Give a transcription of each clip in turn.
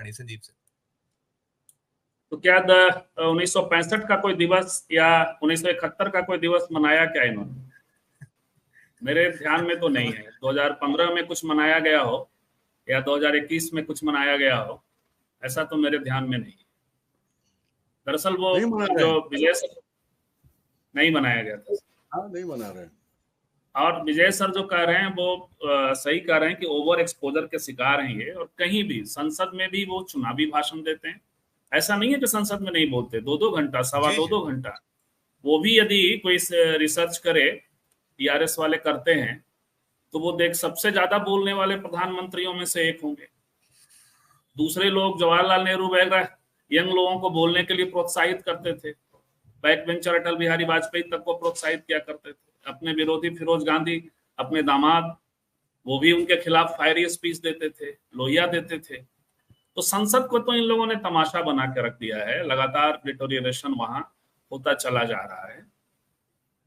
आकाशवाणी, संजीव से। तो क्या 1965 का कोई दिवस या 1971 का कोई दिवस मनाया क्या इन्होंने? मेरे ध्यान में तो नहीं है। 2015 में कुछ मनाया गया हो या 2021 में कुछ मनाया गया हो, ऐसा तो मेरे ध्यान में नहीं है। दरअसल वो जो विजय सर नहीं मनाया गया था। हाँ, नहीं मना रहे। और विजय सर जो कह रहे हैं वो सही कह रहे हैं कि ओवर एक्सपोजर के शिकार हैं ये, और कहीं भी संसद में भी वो चुनावी भाषण देते हैं। ऐसा नहीं है कि संसद में नहीं बोलते, 2-2 घंटा, सवा 2-2 घंटा। वो भी यदि कोई रिसर्च करे, टीआरएस वाले करते हैं, तो वो देख सबसे ज्यादा बोलने वाले प्रधानमंत्रियों में से एक होंगे। दूसरे लोग जवाहरलाल नेहरू वगैरह यंग लोगों को बोलने के लिए प्रोत्साहित करते थे। बैक बेंचर अटल बिहारी वाजपेयी तक को प्रोत्साहित किया करते थे। अपने विरोधी फिरोज गांधी, अपने दामाद, वो भी उनके खिलाफ फायरी स्पीच देते थे, लोहिया देते थे। तो संसद को तो इन लोगों ने तमाशा बना के रख दिया है। लगातार डिटोरिएशन वहां होता चला जा रहा है।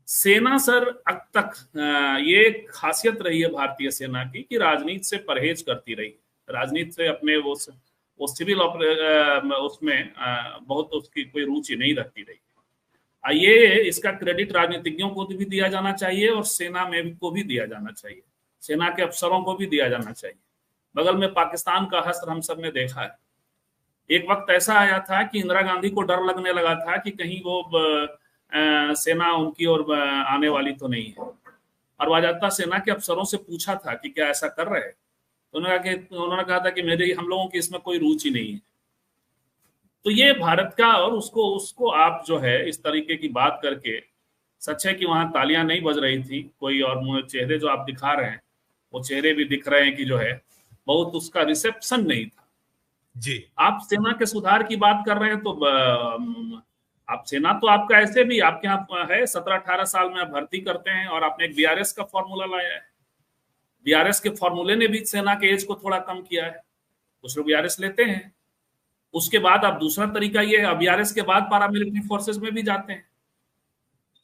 सेना सर अब तक ये खासियत रही है भारतीय सेना की कि राजनीति से परहेज करती रही। राजनीति से अपने वो सिविल उसमें बहुत उसकी कोई रुचि नहीं रखती रही। ये इसका क्रेडिट राजनीतिज्ञों को भी दिया जाना चाहिए और सेना में को भी दिया जाना चाहिए, सेना के अफसरों को भी दिया जाना चाहिए। बगल में पाकिस्तान का हश्र हम सब ने देखा है। एक वक्त ऐसा आया था कि इंदिरा गांधी को डर लगने लगा था कि कहीं वो सेना उनकी ओर आने वाली तो नहीं है, और बाजाता सेना के अफसरों से पूछा था कि क्या ऐसा कर रहे हैं, तो उन्होंने कहा था कि मेरे हम लोगों की इसमें कोई रुचि नहीं है। तो ये भारत का, और उसको आप जो है इस तरीके की बात करके, सच है कि वहां तालियां नहीं बज रही थी कोई, और चेहरे जो आप दिखा रहे हैं वो चेहरे भी दिख रहे हैं कि जो है बहुत उसका रिसेप्शन नहीं था जी। आप सेना के सुधार की बात कर रहे हैं तो आप सेना तो आपका ऐसे भी आपके यहाँ है, 17-18 साल में आप भर्ती करते हैं, और आपने एक बीआरएस का फॉर्मूला लाया है। बीआरएस के फॉर्मूले ने भी सेना के एज को थोड़ा कम किया है। कुछ लोग बीआरएस लेते हैं, उसके बाद आप दूसरा तरीका ये है, बीआरएस के बाद पैरामिलिट्री फोर्सेस में भी जाते हैं,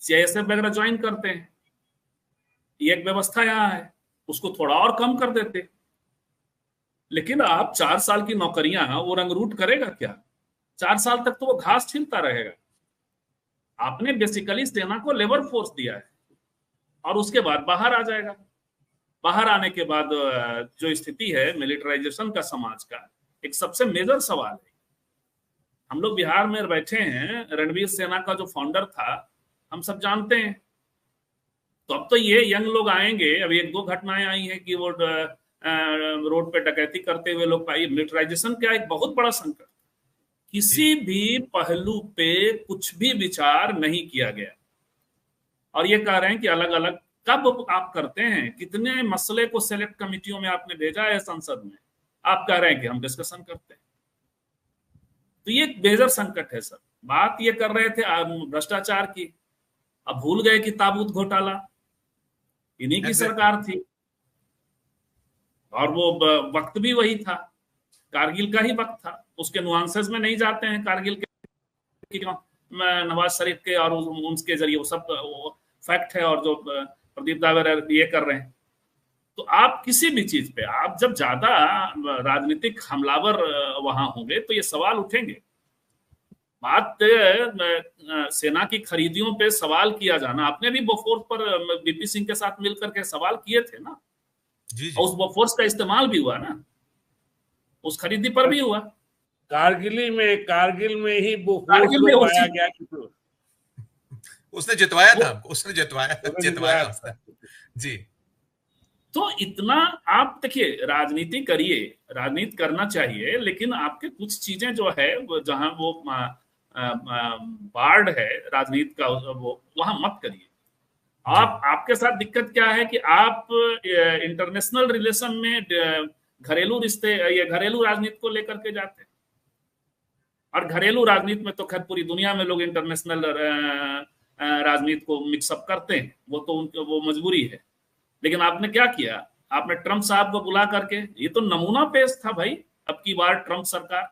सीआईएसएफ वगैरह ज्वाइन करते हैं। ये एक व्यवस्था यहाँ है, उसको थोड़ा और कम कर देते। लेकिन आप 4 साल की नौकरियां, वो रंगरूट करेगा क्या? 4 साल तक तो वो घास छीलता रहेगा। आपने बेसिकली सेना को लेबर फोर्स दिया है, और उसके बाद बाहर आ जाएगा। बाहर आने के बाद जो स्थिति है मिलिटराइजेशन का समाज का, एक सबसे मेजर सवाल है। हम लोग बिहार में बैठे हैं, रणवीर सेना का जो फाउंडर था हम सब जानते हैं। तो अब तो ये यंग लोग आएंगे, अभी 1-2 घटनाएं आई हैं कि वो रोड पे डकैती करते हुए लोग पाई। मिलिटराइजेशन का एक बहुत बड़ा संकट, किसी भी पहलू पे कुछ भी विचार नहीं किया गया, और ये कह रहे हैं कि अलग अलग कब आप करते हैं? कितने मसले को सेलेक्ट कमेटियों में आपने भेजा है संसद में, आप कह रहे हैं कि हम डिस्कशन करते हैं। तो ये मेजर संकट है सर। बात ये कर रहे थे भ्रष्टाचार की, अब भूल गए कि ताबूत घोटाला इन्हीं की सरकार थी, और वो वक्त भी वही था, कारगिल का ही वक्त था। उसके नुआंसेस में नहीं जाते हैं कारगिल के, नवाज शरीफ के और उनके जरिए वो सब फैक्ट है, और जो प्रदीप दावर ये कर रहे हैं। तो आप किसी भी चीज पे आप जब ज्यादा राजनीतिक हमलावर वहां होंगे तो ये सवाल उठेंगे। बात सेना की खरीदियों पे सवाल किया जाना, आपने भी बोफोर्स पर बीपी सिंह के साथ मिलकर के सवाल किए थे ना जी। और उस बोफोर्स का इस्तेमाल भी हुआ ना, उस खरीदी पर भी हुआ। कारगिल में ही बोफोर्स को पाया गया कि उसने जितवाया था हमको, उसने जितवाया जी। तो इतना आप देखिए, राजनीति करिए, राजनीति करना चाहिए, लेकिन आपके कुछ चीजें जो है जहां वो बार्ड है राजनीति का, वो वहां मत करिए। आपके साथ दिक्कत क्या है कि आप इंटरनेशनल रिलेशन में घरेलू रिश्ते, ये घरेलू राजनीति को लेकर के जाते हैं, और घरेलू राजनीति में तो खैर पूरी दुनिया में लोग इंटरनेशनल राजनीति को मिक्सअप करते हैं, वो तो उनकी वो मजबूरी है। लेकिन आपने क्या किया, आपने ट्रंप साहब को बुला करके, ये तो नमूना पेश था भाई अब की बार ट्रंप सरकार।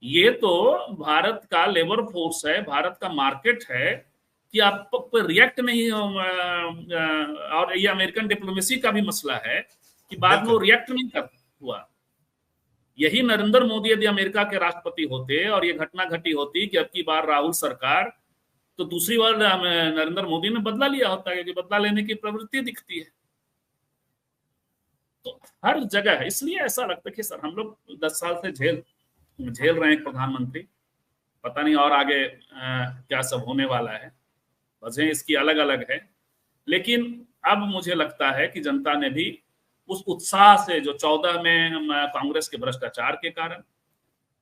ये तो भारत का लेबर फोर्स है, भारत का मार्केट है, कि आप पर रिएक्ट नहीं हो। और ये अमेरिकन डिप्लोमेसी का भी मसला है कि बाद में वो रिएक्ट नहीं कर हुआ। यही नरेंद्र मोदी यदि अमेरिका के राष्ट्रपति होते और ये घटना घटी होती कि अब की बार राहुल सरकार, तो दूसरी बार नरेंद्र मोदी ने बदला लिया होता, क्योंकि बदला लेने की प्रवृत्ति दिखती है। तो हर जगह है, इसलिए ऐसा लगता है कि सर हम लोग 10 साल से झेल रहे हैं प्रधानमंत्री, पता नहीं और आगे क्या सब होने वाला है, वजह इसकी अलग अलग है। लेकिन अब मुझे लगता है कि जनता ने भी उस उत्साह से जो 14 में कांग्रेस के भ्रष्टाचार के कारण,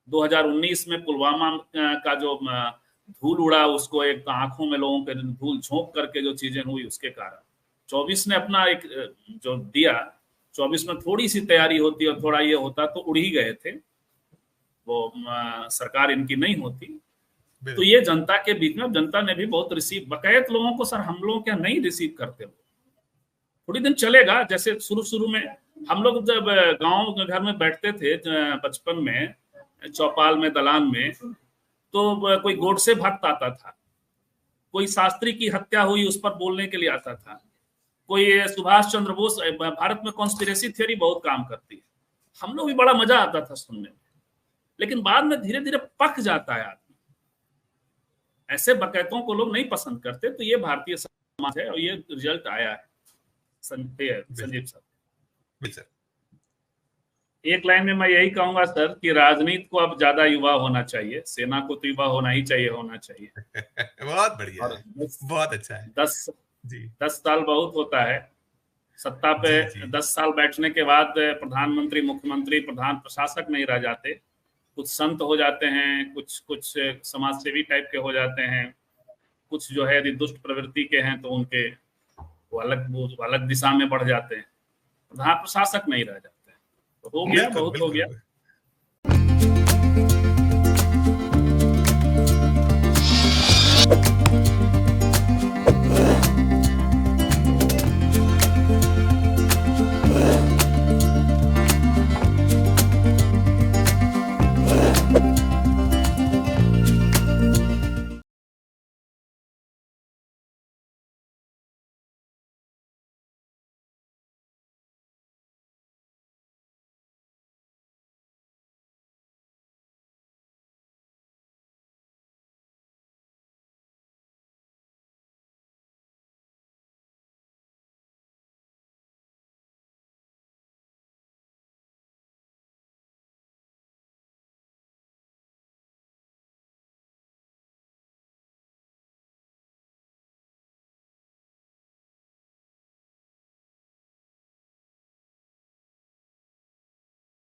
2019 में पुलवामा का जो धूल उड़ा, उसको एक आंखों में लोगों के धूल झोंक करके जो चीजें हुई उसके कारण, 24 ने अपना एक जो दिया, 24 में थोड़ी सी तैयारी होती और थोड़ा ये होता तो उड़ ही गए थे, वो सरकार इनकी नहीं होती। तो ये जनता के बीच में जनता ने भी बहुत रिसीव, बकायत लोगों को सर हम लोग क्या नहीं रिसीव करते, थोड़ी दिन चलेगा। जैसे शुरू में हम लोग जब गांव घर में बैठते थे बचपन में, चौपाल में, दलान में, तो कोई गोडसे भक्त आता था, कोई शास्त्री की हत्या हुई उस पर बोलने के लिए आता था, कोई सुभाष चंद्र बोस, भारत में कॉन्स्पिरेसी थ्योरी बहुत काम करती है, हम लोग भी बड़ा मजा आता था सुनने में। लेकिन बाद में धीरे धीरे पक जाता है आदमी, ऐसे बकैतों को लोग नहीं पसंद करते। तो ये भारतीय समाज है और ये रिजल्ट आया है। संजीव सर, एक लाइन में मैं यही कहूंगा सर कि राजनीति को अब ज्यादा युवा होना चाहिए, सेना को तो युवा होना ही चाहिए, होना चाहिए। बहुत बढ़िया, बहुत अच्छा है। 10 साल बहुत होता है सत्ता पे। 10 साल बैठने के बाद प्रधानमंत्री, मुख्यमंत्री, प्रधान प्रशासक नहीं रह जाते, कुछ संत हो जाते हैं, कुछ समाज सेवी टाइप के हो जाते हैं, कुछ जो है यदि दुष्ट प्रवृत्ति के हैं तो उनके वो अलग दिशा में बढ़ जाते हैं, प्रधान प्रशासक नहीं रह जाते हैं। तो हो गया, बहुत हो गया।